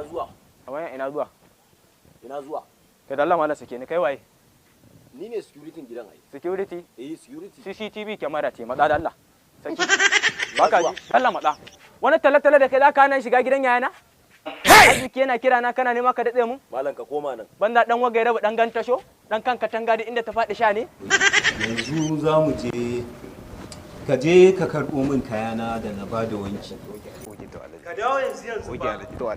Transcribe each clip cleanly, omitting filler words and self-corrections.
ina zuwa. A wayan ina zuwa? Ina zuwa. Kai da Allah malam sake ni kai waye? Ni ne security gidan ai. Security? Security. CCTV camera ce matsa da Allah. Saki. Baka ji? Allah matsa. Wani tale-tale da kai za ka nan shiga gidan yayana? Arziki yana kira na kana nema ka datse mu? Malam ka koma nan. Banda dan wagai raba dan gantasho? Dan kan katanga da inda ta faɗi sha ne? Yanzu za mu je ka je ka karɓo min kayana da na bada wanki. Ka dawo yanzu ba.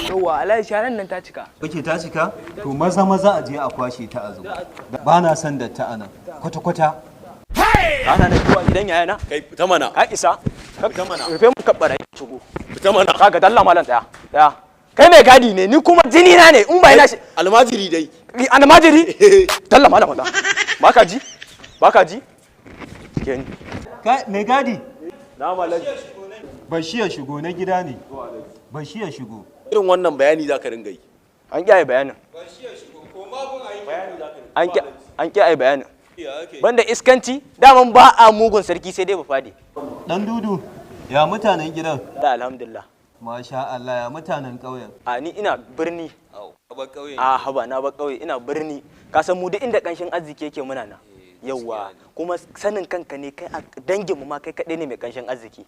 Yawwa alai sharan nan ta cika. Kake ta cika? To maza a je a kwashe ta a zo. Ba na son da ta anan. Kwata-kwata. Ana da zuwa gidan yayana? Kai fita mana. Ka isa. Fita mana. Rufe mu kabbara shigo. Fita mana. Kaga dalla malam daya. Kai mai gadi ne ni kuma jini na ne in bai na shi. Almajiri dai. Almajiri? Dalla malam da. Baka ji? Baka ji? Ken. Kai mai gadi. Na malam. Bashi ya shigo na gida ne. Bashi ya shigo. Irin wannan bayani za ka ringa yi. An kiyaye bayanin. Bashi ya shigo ko ma kun ayi bayani za ka ringa. An kiyaye bayanin. Banda iskanci daman ba a mugun sarki sai dai ba fadi. Dan dudu ya mutanen gidan. Da alhamdulillah. Masha Allah ya mutanen ƙauyen. A ni ina birni. Ba ƙauye. A haba na ba ƙauye ina birni. Ka san mu duk inda kanshin arziki yake muna nan. Yawwa kuma sanin kanka ne kai a dangin mu ma kai kaɗai ne mai kanshin arziki.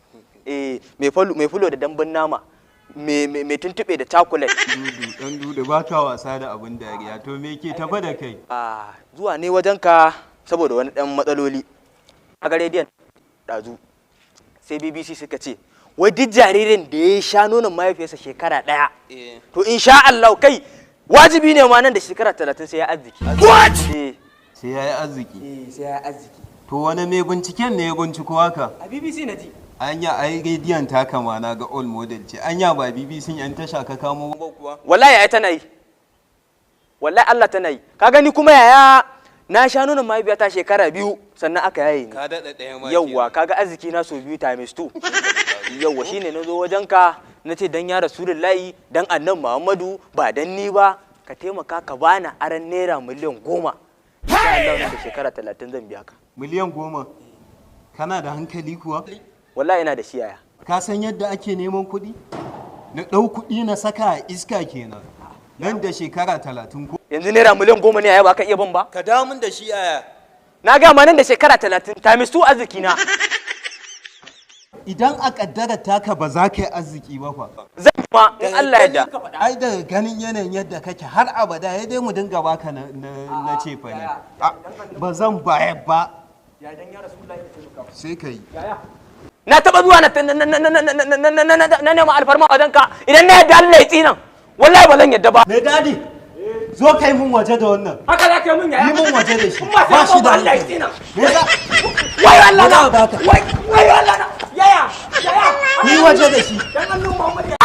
Mai fulo da dambun nama. Mai tuntube da chocolate. Dan dudu ba ka wasa da abin dariya to me ke tafa da kai? Zuwa ne wajen ka saboda wani ɗan matsaloli. A ga rediyon ɗazu sai BBC suka ce wai duk jaririn da ya sha nonon mahaifiyarsa shekara ɗaya to insha Allah kai wajibi ne ma nan da shekara 30 sai ya arziki. What? Sai ya yi arziki. Sai ya arziki. To wani mai binciken ne ya binciko haka? A BBC na ji. Anya ai rediyon ta kama na ga all model ce. Anya ba BBC yan tasha ka kamo ba kuwa. Wallahi yaya tana yi. Wallahi Allah tana yi. Ka gani kuma yaya na sha nonon mahaifiyata shekara 2 sannan aka yaye ni. Ka daɗa ɗaya ma. Yawwa kaga arziki na so 2 times 2. Yawwa shine na zo wajen ka na ce dan ya Rasulullahi dan annan Muhammadu ba dan ni ba ka taimaka ka bani aran naira miliyan 10. Insha Allah nan da shekara 30 zan biya ka. Miliyan 10. Kana da hankali kuwa? Wallahi ina da shi yaya. Ka san yadda ake neman kuɗi? Na ɗau kuɗi na saka a iska kenan. Nan da shekara 30 ko. Yanzu naira miliyan 10 ne yaya ba ka iya ban ba? Ka dawo min da shi yaya. Na ga ma nan da shekara 30 times 2 arziki na. Idan a kaddara taka ba za ka yi arziki ba fa. Zan ma in Allah ya da. Ai daga ganin yanayin yadda kake har abada ya dai mu dinga baka na ce fa ne. Ba zan bayar ba. Ya dan ya Rasulullahi Sai ka yi. Na taba zuwa na nema alfarma wajen ka idan na yadda Allah ya tsinan wallahi ba zan yadda ba. Mai dadi zo kai mun waje da wannan. Haka za ka yi mun yaya? Yi mun waje da shi. Ba shi da Allah ya tsinan. Me za? Wai Allah na. Wai Allah na. Yaya. Yi waje da shi. Dan Allah Muhammad